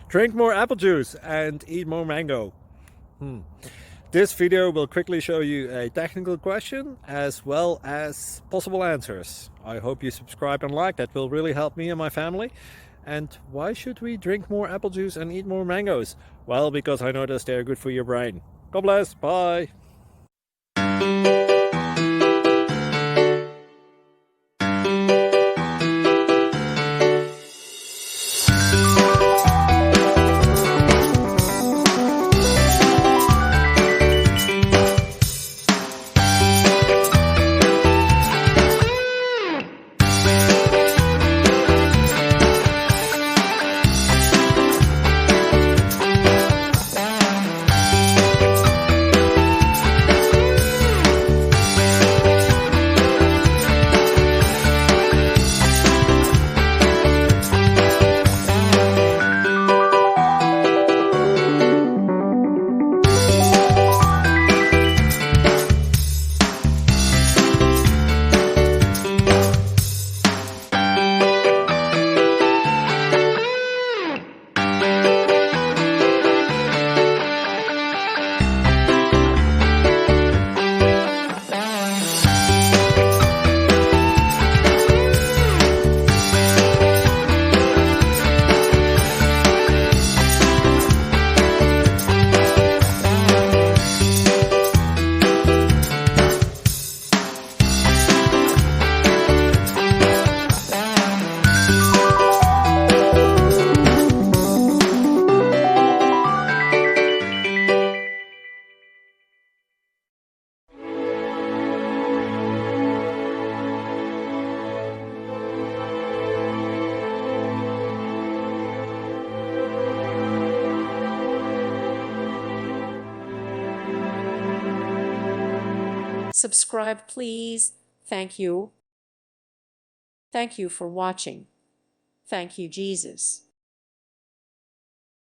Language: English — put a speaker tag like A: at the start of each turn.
A: Drink more apple juice and eat more mango. This video will quickly show you a technical question as well as possible answers. I hope you subscribe and like, that will really help me and my family. And why should we drink more apple juice and eat more mangoes? Well, because I noticed they're good for your brain. God bless, bye!
B: Subscribe, please. Thank you. Thank you for watching. Thank you, Jesus.